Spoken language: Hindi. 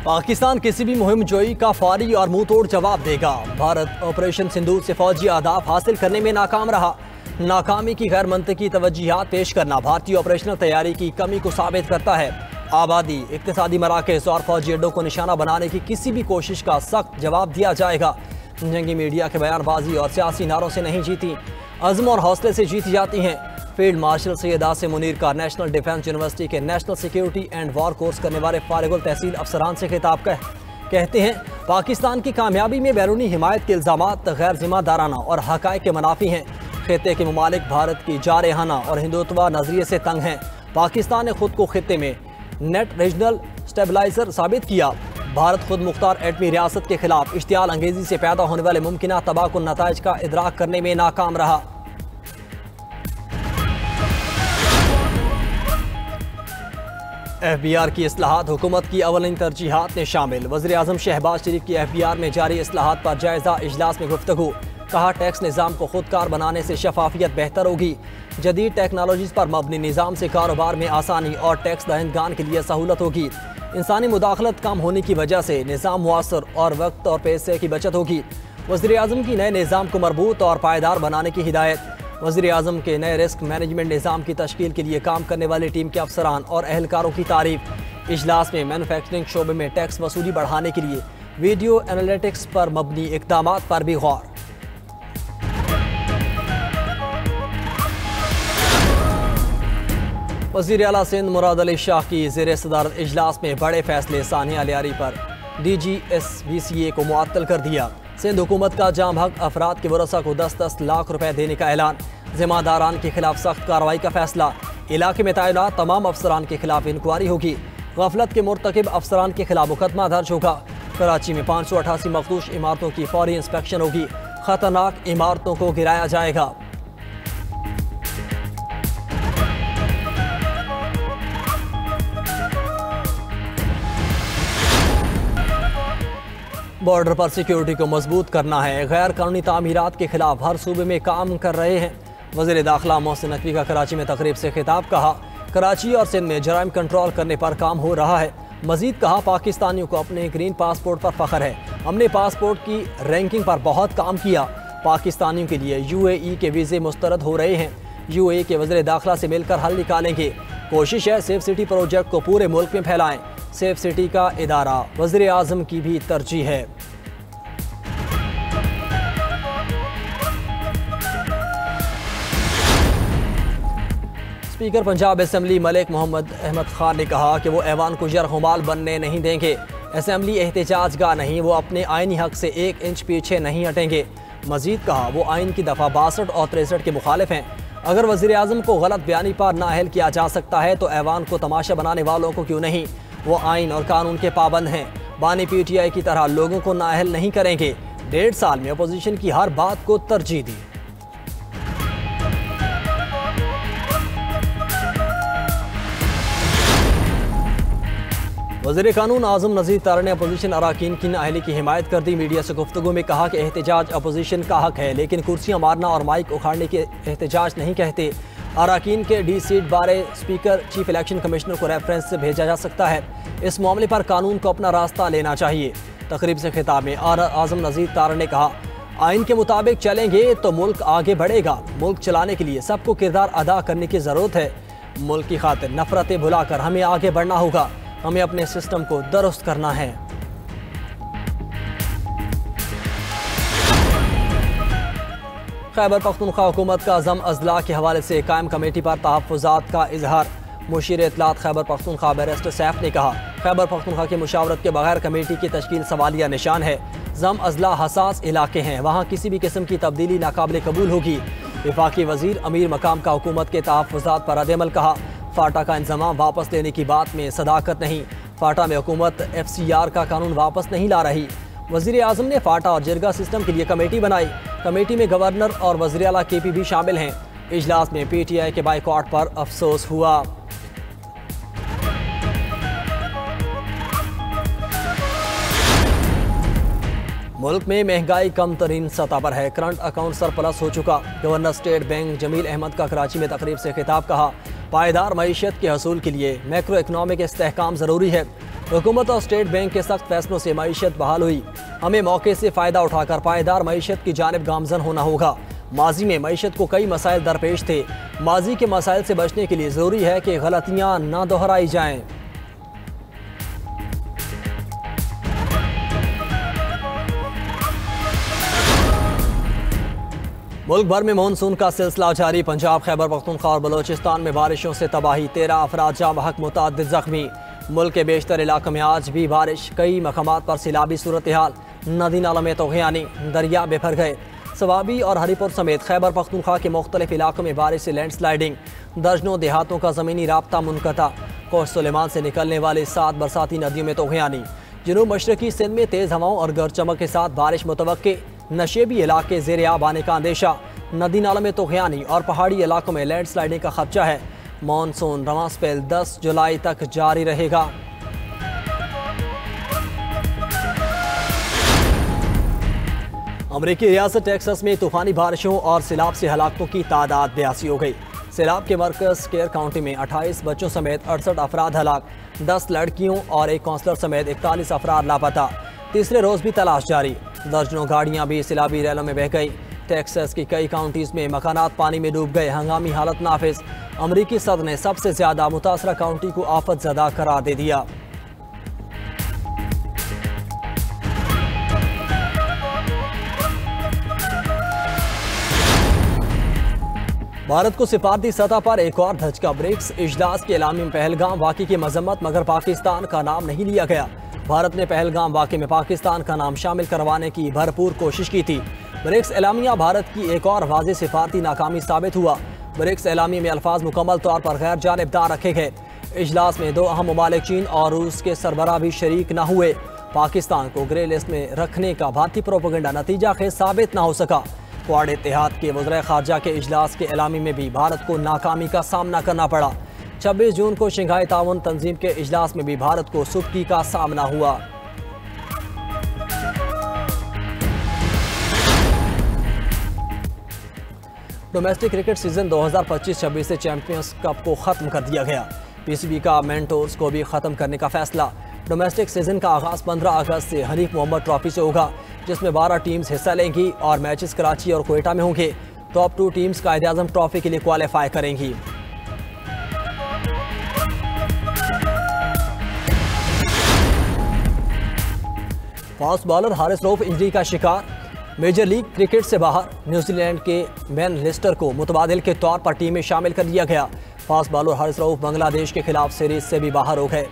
पाकिस्तान किसी भी मुहिम जोई का फौरी और मुंह तोड़ जवाब देगा। भारत ऑपरेशन सिंदूर से फौजी अहदाफ हासिल करने में नाकाम रहा। नाकामी की गैर मंतकी तवज्जुहात पेश करना भारतीय ऑपरेशनल तैयारी की कमी को साबित करता है। आबादी, इक्तिसादी मराकज़ और फौजी अड्डों को निशाना बनाने की किसी भी कोशिश का सख्त जवाब दिया जाएगा। जंगी मीडिया के बयानबाजी और सियासी नारों से नहीं जीती, अज़्म और हौसले से जीती जाती हैं। फील्ड मार्शल सैयद आसिम मुनीर का नेशनल डिफेंस यूनिवर्सिटी के national security and war course करने वाले फारिगुल तहसील अफसरान से खिताब कहते हैं, पाकिस्तान की कामयाबी में बैरूनी हिमायत के इल्ज़ामात गैर जिम्मेदाराना और हक़ाइक़ के मुनाफी हैं। खित्ते के ममालिक भारत की जारहाना और हिंदुत्व नज़रिए से तंग हैं। पाकिस्तान ने खुद को खित्ते में नेट रीजनल स्टेबलाइजर साबित किया। भारत खुद मुख्तार एटमी रियासत के खिलाफ इश्तियाल अंगेजी से पैदा होने वाले मुमकिन तबाहकुन नताइज का इदराक करने में नाकाम रहा। FBR की इस्लाहात हुकूमत की अवलिन तरजीहात में शामिल। वज़ीर आज़म शहबाज शरीफ की FBR में जारी इस्लाहात पर जायज़ा इजलास में गुफ्तगू। कहा, टैक्स निज़ाम को खुदकार बनाने से शफाफियत बेहतर होगी। जदीद टेक्नोलॉजीज़ पर मबनी निज़ाम से कारोबार में आसानी और टैक्स दहनगान के लिए सहूलत होगी। इंसानी मुदाखलत कम होने की वजह से निज़ाम मुआसर और वक्त और पैसे की बचत होगी। वज़ीर आज़म की नए निज़ाम को मरबूत और पायदार बनाने की हिदायत। वज़ीर आज़म के नए रिस्क मैनेजमेंट निज़ाम की तश्कील के लिए काम करने वाली टीम के अफसरान और एहलकारों की तारीफ। इजलास में मैन्युफैक्चरिंग शोबे में टैक्स वसूली बढ़ाने के लिए वीडियो एनालिटिक्स पर मबनी इक़दामात पर भी गौर। वज़ीर आला सिंध मुराद अली शाह की ज़ेर सदारत इजलास में बड़े फैसले। सानिया लियारी पर DGSBCA को मुअत्तल कर दिया। सिंध हुकूमत का जाम हक अफराद के वरसा को 10-10 लाख रुपए देने का ऐलान। जिम्मेदारान के खिलाफ सख्त कार्रवाई का फैसला। इलाके में तैनात तमाम अफसरान के खिलाफ इंक्वायरी होगी। गफलत के मुर्तकिब अफसरान के खिलाफ मुकदमा दर्ज होगा। कराची में 588 मखदूश इमारतों की फौरी इंस्पेक्शन होगी। खतरनाक इमारतों को गिराया जाएगा। बॉर्डर पर सिक्योरिटी को मजबूत करना है। गैर कानूनी तामीरात के खिलाफ हर सूबे में काम कर रहे हैं। वज़ीर दाखिला मोहसिन नकवी का कराची में तकरीब से खिताब। कहा, कराची और सिंध में जराइम कंट्रोल करने पर काम हो रहा है। मजीद कहा, पाकिस्तानियों को अपने ग्रीन पासपोर्ट पर फख्र है। हमने पासपोर्ट की रैंकिंग पर बहुत काम किया। पाकिस्तानियों के लिए UAE के वीज़े मुस्तरद हो रहे हैं। UAE के वज़ीर दाखिला से मिलकर हल निकालेंगे। कोशिश है सेफ सिटी प्रोजेक्ट को पूरे मुल्क में फैलाएं। सेफ सिटी का इदारा वज़ीर आज़म की भी तरजीह है। स्पीकर पंजाब असम्बली मलिक मोहम्मद अहमद खान ने कहा कि वो ऐवान को यरगुमाल बनने नहीं देंगे। असम्बली एहतजाज गाह नहीं, वो अपने आइनी हक से 1 इंच पीछे नहीं हटेंगे। मजीद कहा, वो आइन की दफ़ा 62 और 63 के मुखालिफ हैं। अगर वज़ीर आज़म को गलत बयानी पर नाअहल किया जा सकता है तो ऐवान को तमाशा बनाने वालों को क्यों नहीं। वो आइन और कानून के पाबंद हैं। बानी PTI की तरह लोगों को नाअहल नहीं करेंगे। 1.5 साल में अपोजिशन की हर बात को तरजीह दी। वज़ीर कानून आज़म नज़ीर तारा ने अपोजिशन अराकीन की नाअहली की हिमायत कर दी। मीडिया से गुफ्तगू में कहा कि एहतजाज अपोजिशन का हक है, लेकिन कुर्सियाँ मारना और माइक उखाड़ने के एहतजाज नहीं कहते। अराकीन के D सीट बारे स्पीकर चीफ इलेक्शन कमिश्नर को रेफरेंस से भेजा जा सकता है। इस मामले पर कानून को अपना रास्ता लेना चाहिए। तकरीब से खिताब में आज़म नज़ीर तारा ने कहा, आइन के मुताबिक चलेंगे तो मुल्क आगे बढ़ेगा। मुल्क चलाने के लिए सबको किरदार अदा करने की ज़रूरत है। मुल्क की खातिर नफरतें भुलाकर हमें आगे बढ़ना होगा। हमें अपने सिस्टम को दुरुस्त करना है। खैबर पख्तूनख्वा हुकूमत का ज़म अजला के हवाले से कायम कमेटी पर तहफ़्फ़ुज़ात का इजहार। मुशीर इत्तलात खैबर पख्तूनख्वा बैरिस्टर सैफ ने कहा, खैबर पख्तूनख्वा की मुशावरत के बगैर कमेटी की तश्कील सवालिया निशान है। ज़म अजला हसास इलाके हैं, वहाँ किसी भी किस्म की तब्दीली नाकाबिल कबूल होगी। वफाकी वज़ीर अमीर मकाम का हुकूमत के तहफ़्फ़ुज़ात पर रद्द-ए-अमल। कहा, फाटा का इंतज़ाम वापस लेने की बात में सदाकत नहीं। फाटा में हुकूमत FCR का कानून वापस नहीं ला रही। वज़ीर आज़म ने फाटा और जिरगा सिस्टम के लिए कमेटी बनाई। कमेटी में गवर्नर और वज़ीर आला KP भी शामिल हैं। इजलास में PTI के बाइकॉट पर अफसोस हुआ। मुल्क में महंगाई कम तरीन सतह पर है। करंट अकाउंट सरप्लस हो चुका। Governor state bank Jamil Ahmed का कराची में तकरीब से खिताब। कहा, पायदार मईशत के हसूल के लिए मैक्रो इकनॉमिक इस्तेहकाम ज़रूरी है। हुकूमत और स्टेट बैंक के सख्त फैसलों से मईशत बहाल हुई। हमें मौके से फ़ायदा उठाकर पायदार मईशत की जानिब गामजन होना होगा। माजी में मईशत को कई मसाइल दरपेश थे। माजी के मसाइल से बचने के लिए ज़रूरी है कि गलतियाँ ना दोहराई जाएँ। मुल्क भर में मानसून का सिलसिला जारी। पंजाब, खैबर पख्तूनख्वा और बलोचिस्तान में बारिशों से तबाही, 13 अफराद जाँ बहक, मुतअद्दिद जख्मी। मुल्क के बेशतर इलाकों में आज भी बारिश, कई मकामात पर सैलाबी सूरत हाल। नदी नालों में तोग़यानी, दरिया बेभर गए। सवाबी और हरीपुर समेत खैबर पख्तूनख्वा के मुख्तलिफ इलाकों में बारिश से लैंडस्लाइडिंग, दर्जनों देहातों का ज़मीनी राब्ता मुनक़ता। कोह सुलेमान से निकलने वाली 7 बरसाती नदियों में तोग़यानी। जनूब मशरकी सिंध में तेज़ हवाओं और गरज चमक के साथ बारिश मुतवक्के। नशेबी इलाके ज़ेर आब आने का अंदेशा। नदी नालों में तोग़यानी और पहाड़ी इलाकों में लैंडस्लाइडिंग का खदशा है। मानसून रवां स्पेल 10 जुलाई तक जारी रहेगा। अमरीकी रियासत टेक्सास में तूफानी बारिशों और सैलाब से हलाकतों की तादाद 82 हो गई। सैलाब के मरकज़ केयर काउंटी में 28 बच्चों समेत 68 अफराद हलाक, 10 लड़कियों और एक काउंसलर समेत 41 अफराद लापता। तीसरे रोज़ भी तलाश जारी। दर्जनों गाड़ियां भी सैलाबी रैलों में बह गई। टेक्सास की कई काउंटीज में मकानात पानी में डूब गए। हंगामी हालत नाफिज। अमरीकी सदर ने सबसे ज्यादा मुतासरा काउंटी को आफत ज़दा करार दे दिया। भारत को सिफारती सतह पर एक और धचका। ब्रिक्स इजलास के एलामी में पहलगाम वाक़े की मजम्मत, मगर पाकिस्तान का नाम नहीं लिया गया। भारत ने पहलगाम वाक़े में पाकिस्तान का नाम शामिल करवाने की भरपूर कोशिश की थी। ब्रिक्स एलामिया भारत की एक और वाज़ेह सिफारती नाकामी साबित हुआ। ब्रिक्स एलामी में अल्फाज मुकम्मल तौर पर गैर जानिबदार रखे गए। इजलास में 2 अहम ममालिक चीन और रूस के सरबराह भी शरीक न हुए। पाकिस्तान को ग्रे लिस्ट में रखने का भारतीय प्रोपेगेंडा नतीजा खेज साबित न हो सका। क्वाड इत्तेहाद के वज़ीर ख़ारजा के इजलास के एलामी में भी भारत को नाकामी का सामना करना पड़ा। 26 जून को शंघाई ताउन तंजीम के इजलास में भी भारत को सुख्ती का सामना हुआ। डोमेस्टिक क्रिकेट सीजन 2025-26 से चैंपियंस कप को खत्म कर दिया गया। पीसीबी का मेंटोर्स को भी खत्म करने का फैसला। डोमेस्टिक सीजन का आगाज़ 15 अगस्त से हनीफ मोहम्मद ट्रॉफी से होगा, जिसमें 12 टीम्स हिस्सा लेंगी और मैचेस कराची और कोयटा में होंगे। टॉप 2 टीम्स कायद-ए-आज़म ट्रॉफी के लिए क्वालिफाई करेंगी। Fast bowler Haris Rauf injury का शिकार, मेजर लीग क्रिकेट से बाहर। न्यूजीलैंड के बेन लिस्टर को मुतबादिल के तौर पर टीम में शामिल कर लिया गया। फास्ट बॉलर हारिस रऊफ बांग्लादेश के खिलाफ सीरीज से भी बाहर हो गए।